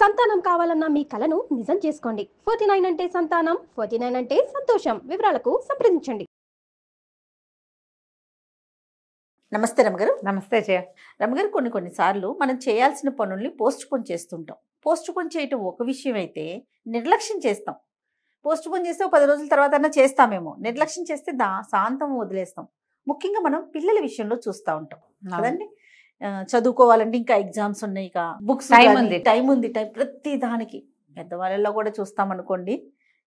సంతానం కావాలన్న మీ కలను నిజం చేసుకోండి. 49 అంటే సంతానం, 49 అంటే సంతోషం. వివరాలకు సంప్రదించండి. నమస్తే రమగారు. నమస్తే జయ. రమగారు, కొన్నిసార్లు మనం చేయాల్సిన పనుల్ని పోస్ట్ పోన్ చేస్తుంటాం. పోస్ట్ పోన్ చేయటం ఒక విషయం అయితే నిర్లక్ష్యం చేస్తాం. పోస్ట్ పోన్ చేస్తే 10 రోజుల తర్వాత చేస్తామేమో, నిర్లక్ష్యం చేస్తే శాంతం వదిలేస్తాం. ముఖ్యంగా మనం పిల్లల విషయంలో చూస్తూ ఉంటాం కదండి. చదువుకోవాలంటే ఇంకా ఎగ్జామ్స్ ఉన్నాయి, ఇక బుక్స్ టైం ఉంది ప్రతి దానికి. పెద్దవాళ్ళలో కూడా చూస్తామనుకోండి,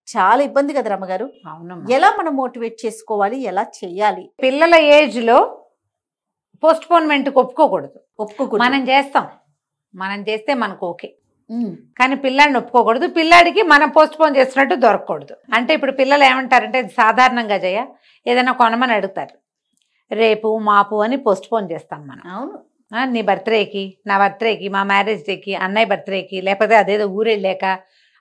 చాలా ఇబ్బంది కదా రమగారు. అవును. ఎలా మనం మోటివేట్ చేసుకోవాలి, ఎలా చెయ్యాలి? పిల్లల ఏజ్ లో పోస్ట్ పోన్మెంట్ ఒప్పుకోకూడదు. మనం చేస్తే మనకు ఓకే, కానీ పిల్లాడిని ఒప్పుకోకూడదు. పిల్లాడికి మనం పోస్ట్ పోన్ చేస్తున్నట్టు దొరకకూడదు. అంటే ఇప్పుడు పిల్లలు ఏమంటారంటే, సాధారణంగా జయ ఏదైనా కొనమని అడుగుతారు, రేపు మాపు అని పోస్ట్ పోన్ చేస్తాం మనం. అవును, నీ బర్త్డేకి, నా బర్త్డేకి, మా మ్యారేజ్ డేకి, అన్నయ్య బర్త్డేకి, లేకపోతే అదేదో ఊరెళ్ళాక,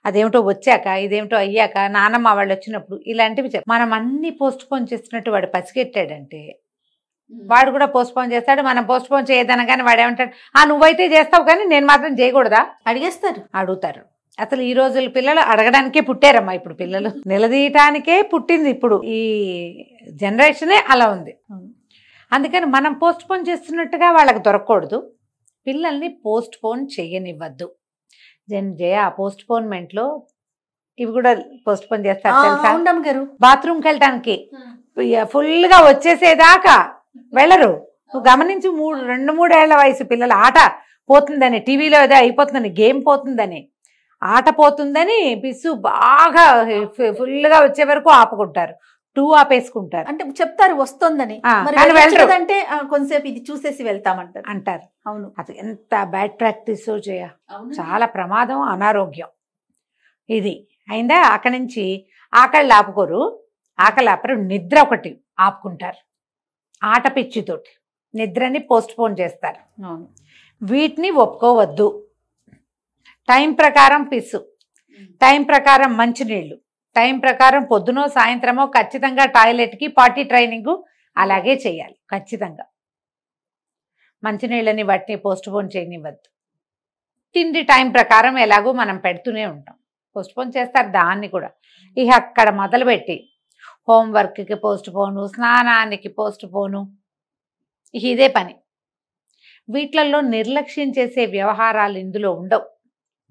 అదేమిటో వచ్చాక, ఇదేమిటో అయ్యాక, నాన్నమ్మ వాళ్ళు వచ్చినప్పుడు, ఇలాంటివి మనం అన్ని పోస్ట్ పోన్ చేస్తున్నట్టు వాడు పసిగెట్టాడంటే వాడు కూడా పోస్ట్ పోన్ చేస్తాడు. మనం పోస్ట్ పోన్ చేయదనగానే వాడు ఏమంటాడు, నువ్వైతే చేస్తావు కానీ నేను మాత్రం చేయకూడదా, అడుగుతారు. అసలు ఈ రోజుల పిల్లలు అడగడానికే పుట్టారమ్మా. ఇప్పుడు పిల్లలు నిలదీయటానికే పుట్టింది ఇప్పుడు ఈ జనరేషనే అలా ఉంది. అందుకని మనం పోస్ట్ పోన్ చేస్తున్నట్టుగా వాళ్ళకి దొరకకూడదు. పిల్లల్ని పోస్ట్ పోన్ చేయనివ్వద్దు. జయ పోస్ట్ పోన్మెంట్లో ఇవి కూడా పోస్ట్ పోన్ చేస్తారు తెలుసా. బాత్రూమ్కి వెళ్ళటానికి ఫుల్గా వచ్చేసేదాకా వెళ్ళరు. నువ్వు గమనించి 2-3 ఏళ్ల వయసు పిల్లల ఆట పోతుందని, టీవీలో ఏదో అయిపోతుందని, గేమ్ పోతుందని, ఆట పోతుందని పిస్సు బాగా ఫుల్గా వచ్చే వరకు ఆపుకుంటారు, 2 ఆపేసుకుంటారు. అంటే చెప్తారు వస్తుందని, అంటే కొంతసేపు ఇది చూసేసి వెళ్తామంటారు అంటారు. అవును, అది ఎంత బ్యాడ్ ప్రాక్టీస్ చేయ, చాలా ప్రమాదం, అనారోగ్యం. ఇది అయిందా, అక్కడి నుంచి ఆకళ్ళు ఆపుకోరు. ఆకలి ఆపరు, నిద్ర ఒకటి ఆపుకుంటారు. ఆట పిచ్చితోటి నిద్రని పోస్ట్ పోన్ చేస్తారు. వీటిని ఒప్పుకోవద్దు. టైం ప్రకారం పిస్సు, టైం ప్రకారం మంచినీళ్ళు, టైం ప్రకారం పొద్దునో సాయంత్రమో ఖచ్చితంగా టాయిలెట్కి పార్టీ ట్రైనింగు అలాగే చేయాలి. ఖచ్చితంగా మంచినీళ్ళని వాటిని పోస్ట్ పోన్ చేయనివ్వద్దు. తిండి టైం ప్రకారం ఎలాగో మనం పెడుతూనే ఉంటాం. పోస్ట్ పోన్ చేస్తారు దాన్ని కూడా. ఇక అక్కడ మొదలుపెట్టి హోంవర్క్కి పోస్ట్ పోను, స్నానానికి పోస్ట్ పోను, ఇదే పని. వీటిలలో నిర్లక్ష్యం చేసే వ్యవహారాలు ఇందులో ఉండవు.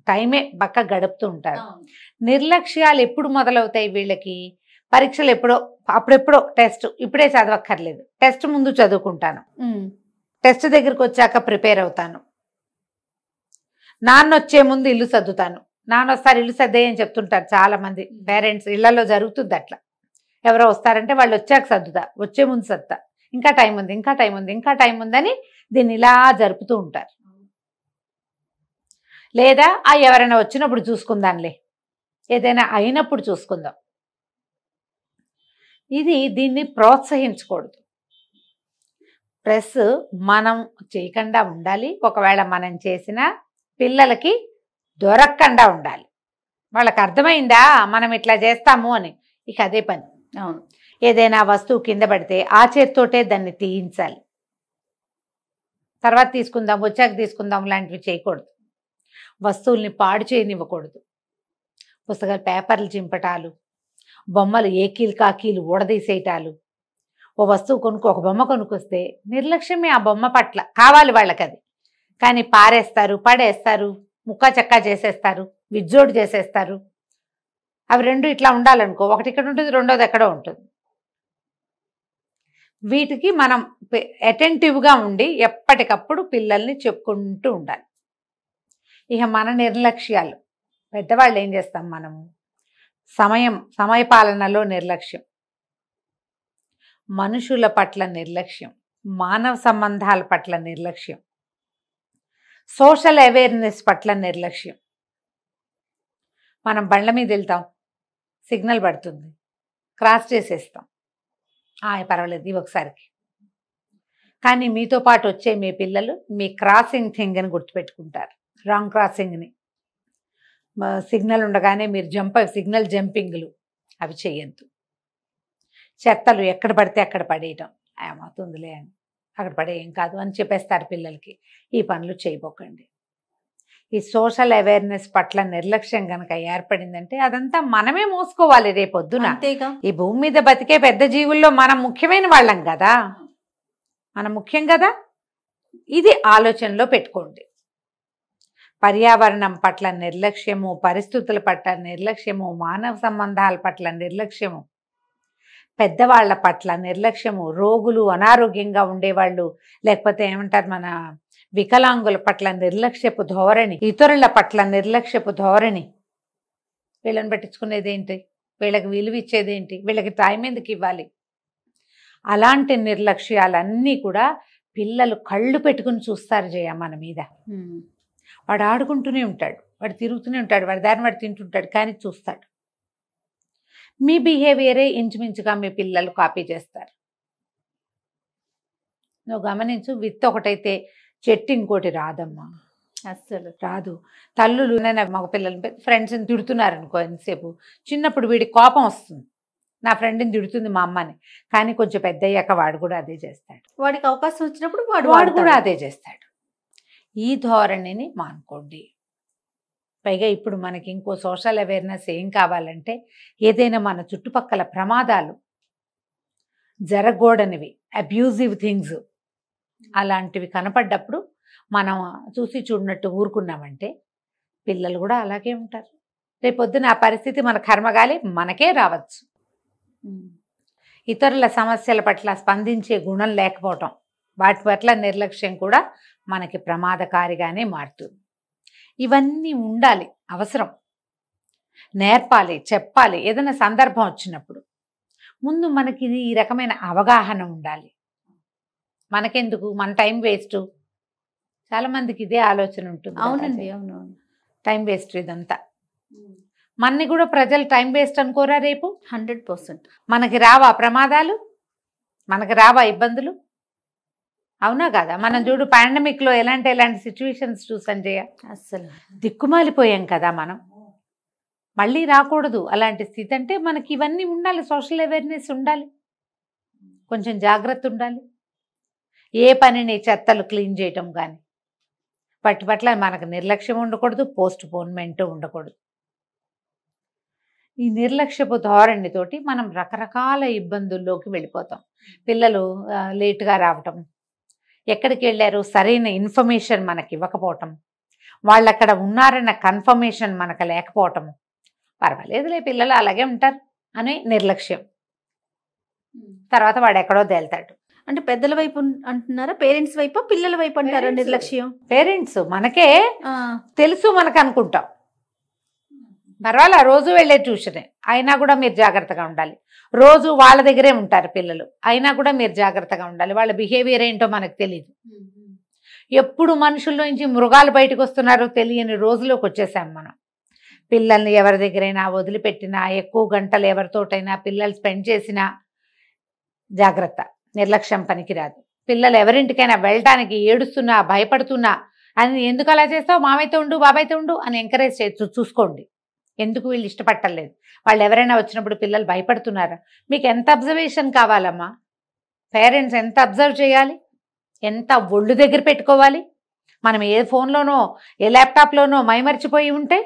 టైమే బక్క గడుపుతూ ఉంటారు. నిర్లక్ష్యాలు ఎప్పుడు మొదలవుతాయి వీళ్ళకి? పరీక్షలు అప్పుడెప్పుడో టెస్ట్, ఇప్పుడే చదవక్కర్లేదు, టెస్ట్ ముందు చదువుకుంటాను, టెస్ట్ దగ్గరికి వచ్చాక ప్రిపేర్ అవుతాను, నాన్న వచ్చే ముందు ఇల్లు సర్దుతాను, నాన్న వస్తారు ఇల్లు సర్దేయని చెప్తుంటారు చాలా మంది పేరెంట్స్. ఇళ్లలో జరుగుతుంది అట్లా. ఎవరో వస్తారంటే వాళ్ళు వచ్చాక సర్దుతా, వచ్చే ముందు సర్దుతా, ఇంకా టైం ఉంది, ఇంకా టైం ఉంది, ఇంకా టైం ఉందని దీన్ని ఇలా జరుపుతూ ఉంటారు. లేదా ఎవరైనా వచ్చినప్పుడు చూసుకుందాంలే, ఏదైనా అయినప్పుడు చూసుకుందాం. దీన్ని ప్రోత్సహించకూడదు. ప్లస్ మనం చేయకుండా ఉండాలి. ఒకవేళ మనం చేసినా పిల్లలకి దొరకకుండా ఉండాలి. వాళ్ళకి అర్థమైందా మనం ఇట్లా చేస్తాము అని, ఇక అదే పని. అవును, ఏదైనా వస్తువు కింద పడితే ఆ చేత్తోటే దాన్ని తీయించాలి. తర్వాత తీసుకుందాం, వచ్చాక తీసుకుందాం లాంటివి చేయకూడదు. వస్తువుల్ని పాడు చేయనివ్వకూడదు. పుస్తకాలు పేపర్లు చింపటాలు, బొమ్మలు ఏకీలు కాకీలు ఊడదీసేయటాలు. ఓ వస్తువు ఒక బొమ్మ కొనుక్కొస్తే నిర్లక్ష్యమే ఆ బొమ్మ పట్ల. కావాలి వాళ్ళకి అది, కానీ పారేస్తారు, పడేస్తారు, ముక్కా చెక్కా చేసేస్తారు, విజ్జోడు చేసేస్తారు. అవి 2 ఇట్లా ఉండాలనుకో, ఒకటి ఇక్కడ ఉంటుంది, రెండోది ఎక్కడో ఉంటుంది. వీటికి మనం అటెంటివ్గా ఉండి ఎప్పటికప్పుడు పిల్లల్ని చెప్పుకుంటూ ఉండాలి. ఇక మన నిర్లక్ష్యాలు, పెద్దవాళ్ళు ఏం చేస్తాం మనము? సమయపాలనలో నిర్లక్ష్యం, మనుషుల పట్ల నిర్లక్ష్యం, మానవ సంబంధాల పట్ల నిర్లక్ష్యం, సోషల్ అవేర్నెస్ పట్ల నిర్లక్ష్యం. మనం బండ్ల మీద వెళ్తాం, సిగ్నల్ పడుతుంది, క్రాస్ చేసేస్తాం, పర్వాలేదు ఇవి ఒకసారికి. కానీ మీతో పాటు వచ్చే మీ పిల్లలు మీ క్రాసింగ్ థింగ్ అని గుర్తుపెట్టుకుంటారు, రాంగ్ క్రాసింగ్ని. సిగ్నల్ ఉండగానే మీరు సిగ్నల్ జంపింగ్లు అవి చేయొద్దు. చెత్తలు ఎక్కడ పడితే అక్కడ పడేయటం, ఏమవుతుందిలే అని అక్కడ పడే ఏం కాదు అని చెప్పేస్తారు పిల్లలకి. ఈ పనులు చేయబోకండి. ఈ సోషల్ అవేర్నెస్ పట్ల నిర్లక్ష్యం కనుక ఏర్పడిందంటే అదంతా మనమే మోసుకోవాలి రేపొద్దున. అంతేగా. ఈ భూమి మీద బతికే పెద్ద జీవుల్లో మనం ముఖ్యమైన వాళ్ళం కదా, మనం ముఖ్యం కదా. ఇది ఆలోచనలో పెట్టుకోండి. పర్యావరణం పట్ల నిర్లక్ష్యము, పరిస్థితుల పట్ల నిర్లక్ష్యము, మానవ సంబంధాల పట్ల నిర్లక్ష్యము, పెద్దవాళ్ల పట్ల నిర్లక్ష్యము, రోగులు, అనారోగ్యంగా ఉండేవాళ్ళు, లేకపోతే ఏమంటారు మన వికలాంగుల పట్ల నిర్లక్ష్యపు ధోరణి, ఇతరుల పట్ల నిర్లక్ష్యపు ధోరణి. వీళ్ళని పట్టించుకునేదేంటి, వీళ్ళకి విలువ ఇచ్చేదేంటి, వీళ్ళకి టైం ఎందుకు ఇవ్వాలి? అలాంటి నిర్లక్ష్యాలన్నీ కూడా పిల్లలు కళ్ళు పెట్టుకుని చూస్తారు జయ మన మీద. వాడు ఆడుకుంటూనే ఉంటాడు, వాడు తిరుగుతూనే ఉంటాడు, వాడి దారిని వాడు తింటుంటాడు, కానీ చూస్తాడు. మీ బిహేవియరే ఇంచుమించుగా మీ పిల్లలు కాపీ చేస్తారు. నువ్వు గమనించు, విత్ ఒకటైతే చెట్టు ఇంకోటి రాదమ్మా, అస్సలు రాదు. తల్లులు మగ పిల్లలు ఫ్రెండ్స్ని తిడుతున్నారనుకో, ఎంతసేపు చిన్నప్పుడు వీడికి కోపం వస్తుంది, నా ఫ్రెండ్ని తిడుతుంది మా అమ్మని, కానీ కొంచెం పెద్ద అయ్యాక వాడు కూడా అదే చేస్తాడు. వాడికి అవకాశం వచ్చినప్పుడు వాడు కూడా అదే చేస్తాడు. ఈ ధోరణిని మానుకోండి. పైగా ఇప్పుడు మనకి ఇంకో సోషల్ అవేర్నెస్ ఏం కావాలంటే, ఏదైనా మన చుట్టుపక్కల ప్రమాదాలు జరగకూడనివి, అబ్యూజివ్ థింగ్స్ అలాంటివి కనపడ్డప్పుడు మనం చూసి చూడనట్టు ఊరుకున్నామంటే పిల్లలు కూడా అలాగే ఉంటారు. రేపొద్దున ఆ పరిస్థితి మన కర్మగాలి మనకే రావచ్చు. ఇతరుల సమస్యల పట్ల స్పందించే గుణం లేకపోవటం, వాటి పట్ల నిర్లక్ష్యం కూడా మనకి ప్రమాదకారిగానే మారుతుంది. ఇవన్నీ ఉండాలి, అవసరం. నేర్పాలి, చెప్పాలి. ఏదైనా సందర్భం వచ్చినప్పుడు ముందు మనకి ఈ రకమైన అవగాహన ఉండాలి. మనకెందుకు, మన టైం వేస్ట్. చాలా మందికి ఇదే ఆలోచన ఉంటుంది. అవునండి, అవునవును, టైం వేస్ట్ ఇదంతా. మనని కూడా ప్రజలు టైం వేస్ట్ అనుకోరా రేపు? 100%. మనకి రావా ప్రమాదాలు, మనకి రావా ఇబ్బందులు? అవునా కదా? మనం చూడు పాండమిక్లో ఎలాంటి సిచ్యువేషన్స్ చూసాం జయ. అస్సలు దిక్కుమాలిపోయాం కదా మనం. మళ్ళీ రాకూడదు అలాంటి స్థితి. అంటే మనకి ఇవన్నీ ఉండాలి, సోషల్ అవేర్నెస్ ఉండాలి, కొంచెం జాగ్రత్త ఉండాలి. ఏ పనిని చెత్తలు క్లీన్ చేయటం కానీ వాటి పట్ల మనకు నిర్లక్ష్యం ఉండకూడదు, పోస్ట్ పోన్మెంట్ ఉండకూడదు. ఈ నిర్లక్ష్యపు ధోరణితోటి మనం రకరకాల ఇబ్బందుల్లోకి వెళ్ళిపోతాం. పిల్లలు లేటుగా రావటం, ఎక్కడికి వెళ్ళారు సరైన ఇన్ఫర్మేషన్ మనకి ఇవ్వకపోవటం, వాళ్ళు అక్కడ ఉన్నారన్న కన్ఫర్మేషన్ మనకు లేకపోవటము. పర్వాలేదులే పిల్లలు అలాగే ఉంటారు అనే నిర్లక్ష్యం. తర్వాత వాడు ఎక్కడో తేల్తాడు. అంటే పెద్దల వైపు అంటున్నారా, పేరెంట్స్ వైపు, పిల్లల వైపు అంటారా నిర్లక్ష్యం? పేరెంట్స్ మనకే తెలుసు మనకు అనుకుంటాం. పర్వాలే, రోజు వెళ్ళే ట్యూషనే, అయినా కూడా మీరు జాగ్రత్తగా ఉండాలి. రోజు వాళ్ళ దగ్గరే ఉంటారు పిల్లలు, అయినా కూడా మీరు జాగ్రత్తగా ఉండాలి. వాళ్ళ బిహేవియర్ ఏంటో మనకు తెలియదు. ఎప్పుడు మనుషుల్లోంచి మృగాలు బయటకు వస్తున్నారో తెలియని రోజులోకి వచ్చేసాం మనం. పిల్లల్ని ఎవరి దగ్గరైనా వదిలిపెట్టినా, ఎక్కువ గంటలు ఎవరితోటైనా పిల్లలు స్పెండ్ చేసినా జాగ్రత్త, నిర్లక్ష్యం పనికిరాదు. పిల్లలు ఎవరింటికైనా వెళ్ళటానికి ఏడుస్తున్నా, భయపడుతున్నా, అని ఎందుకు అలా చేస్తావు, మామయ్యతో ఉండు, బాబాయ్తో ఉండు అని ఎంకరేజ్ చూసుకోండి. ఎందుకు వీళ్ళు ఇష్టపట్టలేదు, వాళ్ళు ఎవరైనా వచ్చినప్పుడు పిల్లలు భయపడుతున్నారా? మీకు ఎంత అబ్జర్వేషన్ కావాలమ్మా? పేరెంట్స్ ఎంత అబ్జర్వ్ చేయాలి, ఎంత ఒళ్ళు దగ్గర పెట్టుకోవాలి. మనం ఏ ఫోన్లోనో ఏ ల్యాప్టాప్లోనో మైమర్చిపోయి ఉంటే,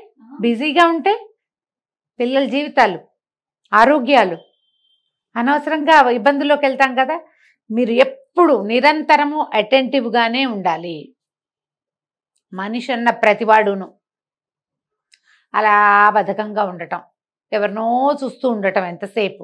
బిజీగా ఉంటే పిల్లల జీవితాలు, ఆరోగ్యాలు అనవసరంగా ఇబ్బందుల్లోకి వెళ్తాం కదా. మీరు ఎప్పుడు నిరంతరము అటెంటివ్గానే ఉండాలి. మనిషి అన్న ప్రతివాడును అలా బద్ధకంగా ఉండటం, ఎవరినో చూస్తూ ఉండటం ఎంతసేపు,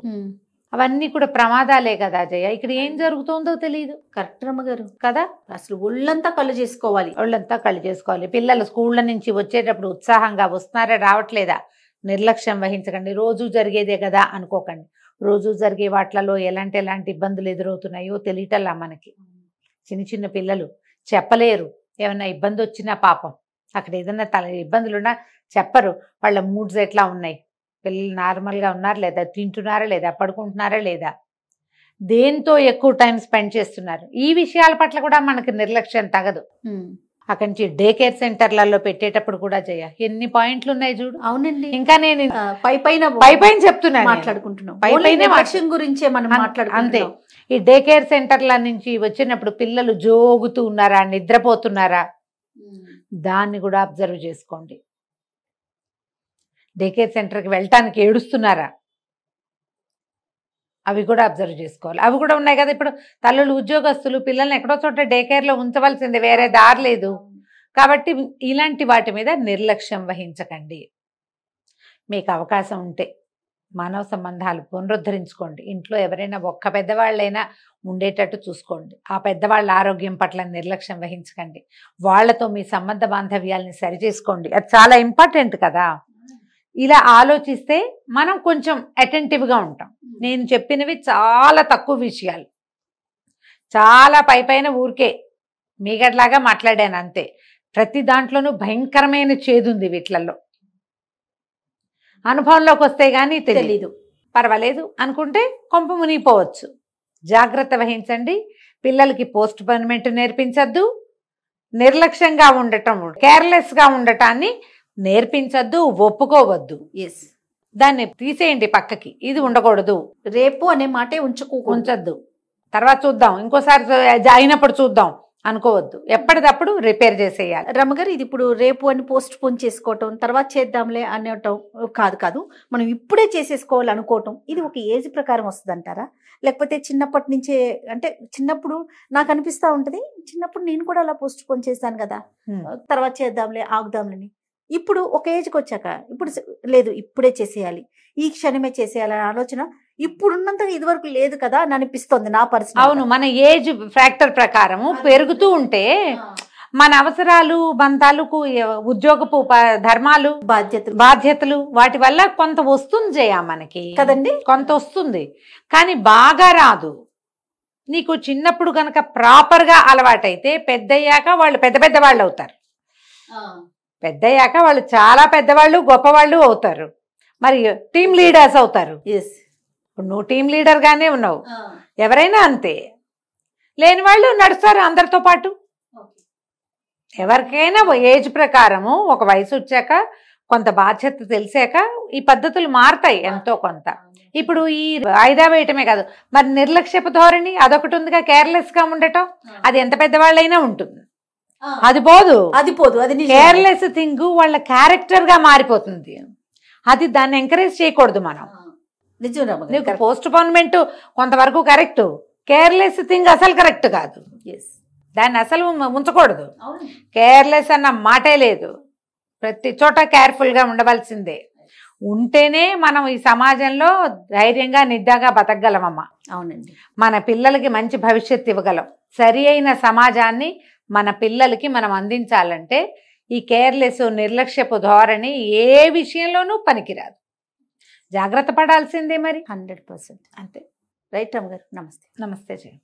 అవన్నీ కూడా ప్రమాదాలే కదా జయ. ఇక్కడ ఏం జరుగుతుందో తెలియదు. కరెక్ట్ రమ్మగారు కదా. అసలు ఒళ్ళంతా కళ్ళు చేసుకోవాలి, ఒళ్ళంతా కళ్ళు చేసుకోవాలి. పిల్లలు స్కూళ్ళ నుంచి వచ్చేటప్పుడు ఉత్సాహంగా వస్తున్నారా, రావట్లేదా, నిర్లక్ష్యం వహించకండి. రోజు జరిగేదే కదా అనుకోకండి. రోజు జరిగే వాటిలలో ఎలాంటి ఇబ్బందులు ఎదురవుతున్నాయో తెలియటల్లా మనకి. చిన్న పిల్లలు చెప్పలేరు, ఏమన్నా ఇబ్బంది వచ్చినా పాపం అక్కడ ఏదన్నా ఇబ్బందులున్నా చెప్పరు. వాళ్ళ మూడ్స్ ఎట్లా ఉన్నాయి, పిల్లలు నార్మల్గా ఉన్నారు లేదా, తింటున్నారా లేదా, పడుకుంటున్నారా లేదా, దేంతో ఎక్కువ టైం స్పెండ్ చేస్తున్నారు, ఈ విషయాల పట్ల కూడా మనకి నిర్లక్ష్యం తగదు. అక్కడి నుంచి డే కేర్ సెంటర్లలో పెట్టేటప్పుడు కూడా ఎన్ని పాయింట్లు ఉన్నాయి చూడు. అవునండి, ఇంకా నేను పైపైన చెప్తున్నాను, మాట్లాడుకుంటున్నాం గురించే మనం అంతే. ఈ డే కేర్ సెంటర్ల నుంచి వచ్చినప్పుడు పిల్లలు జోగుతూ ఉన్నారా, నిద్రపోతున్నారా, దాన్ని కూడా అబ్జర్వ్ చేసుకోండి. డే కేర్ సెంటర్కి వెళ్ళటానికి ఏడుస్తున్నారా, అవి కూడా అబ్జర్వ్ చేసుకోవాలి. అవి కూడా ఉన్నాయి కదా, ఇప్పుడు తల్లులు ఉద్యోగస్తులు పిల్లల్ని ఎక్కడో చోట డే కేర్లో ఉంచవలసిందే, వేరే దారి లేదు. కాబట్టి ఇలాంటి వాటి మీద నిర్లక్ష్యం వహించకండి. మీకు అవకాశం ఉంటే మానవ సంబంధాలు పునరుద్ధరించుకోండి. ఇంట్లో ఎవరైనా ఒక్క పెద్దవాళ్ళైనా ఉండేటట్టు చూసుకోండి. ఆ పెద్దవాళ్ళ ఆరోగ్యం పట్ల నిర్లక్ష్యం వహించకండి. వాళ్ళతో మీ సంబంధ బాంధవ్యాల్ని సరిచేసుకోండి. అది చాలా ఇంపార్టెంట్ కదా. ఇలా ఆలోచిస్తే మనం కొంచెం అటెంటివ్గా ఉంటాం. నేను చెప్పినవి చాలా తక్కువ విషయాలు, చాలా పైన ఊరికే మీగట్లాగా మాట్లాడాను అంతే. ప్రతి దాంట్లోనూ భయంకరమైన చేదుంది వీటిలలో. అనుభవంలోకి వస్తే కానీ తెలీదు. పర్వాలేదు అనుకుంటే కొంప మునిగిపోవచ్చు. జాగ్రత్త వహించండి. పిల్లలకి పోస్ట్ పోన్మెంట్ నేర్పించద్దు. నిర్లక్ష్యంగా ఉండటం, కేర్లెస్గా ఉండటాన్ని నేర్పించద్దు, ఒప్పుకోవద్దు. ఎస్, దాన్ని తీసేయండి పక్కకి. ఇది ఉండకూడదు. రేపు అనే మాటే ఉంచద్దు. తర్వాత చూద్దాం, ఇంకోసారి అయినప్పుడు చూద్దాం అనుకోవద్దు. ఎప్పటికప్పుడు రిపేర్ చేసేయాలి. రమ్మగారు, ఇది ఇప్పుడు రేపు అని పోస్ట్ పోన్ చేసుకోవటం, తర్వాత చేద్దాంలే అనటం కాదు, మనం ఇప్పుడే చేసేసుకోవాలి అనుకోవటం, ఇది ఒక ఏజ్ ప్రకారం వస్తుంది అంటారా? లేకపోతే చిన్నప్పటి నుంచే, అంటే చిన్నప్పుడు నాకు అనిపిస్తూ ఉంటుంది, చిన్నప్పుడు నేను కూడా అలా పోస్ట్ పోన్ చేశాను కదా, తర్వాత చేద్దాంలే ఆగుదాంలని. ఇప్పుడు ఒక ఏజ్కి వచ్చాక ఇప్పుడు లేదు, ఇప్పుడే చేసేయాలి, ఈ క్షణమే చేసేయాలనే ఆలోచన ఇప్పుడున్నంతగా ఇదివరకు లేదు కదా అని అనిపిస్తుంది నా పరిస్థితి. అవును, మన ఏజ్ ఫ్యాక్టర్ ప్రకారము పెరుగుతూ ఉంటే మన అవసరాలు, మన తాలూకు ఉద్యోగపు ధర్మాలు, బాధ్యతలు వాటి వల్ల కొంత వస్తుంది జయ మనకి కదండి, కొంత వస్తుంది. కానీ బాగా రాదు. నీకు చిన్నప్పుడు కనుక ప్రాపర్గా అలవాటైతే పెద్దయ్యాక వాళ్ళు పెద్ద వాళ్ళు అవుతారు. పెద్దయ్యాక వాళ్ళు చాలా పెద్దవాళ్ళు, గొప్పవాళ్ళు అవుతారు. మరి టీమ్ లీడర్స్ అవుతారు. ఇప్పుడు నువ్వు టీం లీడర్గానే ఉన్నావు, ఎవరైనా అంతే. లేని వాళ్ళు నడుస్తారు అందరితో పాటు. ఎవరికైనా ఏజ్ ప్రకారము ఒక వయసు వచ్చాక, కొంత బాధ్యత తెలిసాక ఈ పద్ధతులు మారుతాయి ఎంతో కొంత. ఇప్పుడు ఈ వాయిదా వేయటమే కాదు, మరి నిర్లక్ష్యపు ధోరణి అదొకటి ఉందిగా, కేర్లెస్గా ఉండటం. అది ఎంత పెద్దవాళ్ళైనా ఉంటుంది, అది పోదు. అది కేర్లెస్ థింగ్ వాళ్ళ క్యారెక్టర్గా మారిపోతుంది. అది దాన్ని ఎంకరేజ్ చేయకూడదు మనం. నీకు పోస్ట్ పోన్మెంట్ కొంతవరకు కరెక్ట్, కేర్లెస్ థింగ్ అసలు కరెక్ట్ కాదు. దాన్ని అసలు ఉంచకూడదు. కేర్లెస్ అన్న మాటే లేదు. ప్రతి చోట కేర్ఫుల్గా ఉండవలసిందే. ఉంటేనే మనం ఈ సమాజంలో ధైర్యంగా నిద్దాగా బతకగలమమ్మా. అవునండి, మన పిల్లలకి మంచి భవిష్యత్తు ఇవ్వగలం. సరి అయిన సమాజాన్ని మన పిల్లలకి మనం అందించాలంటే ఈ కేర్లెస్, నిర్లక్ష్యపు ధోరణి ఏ విషయంలోనూ పనికిరాదు. జాగ్రత్త పడాల్సిందే మరి. 100% అంతే. రైట్ రమ్మ గారు, నమస్తే. నమస్తే జయ.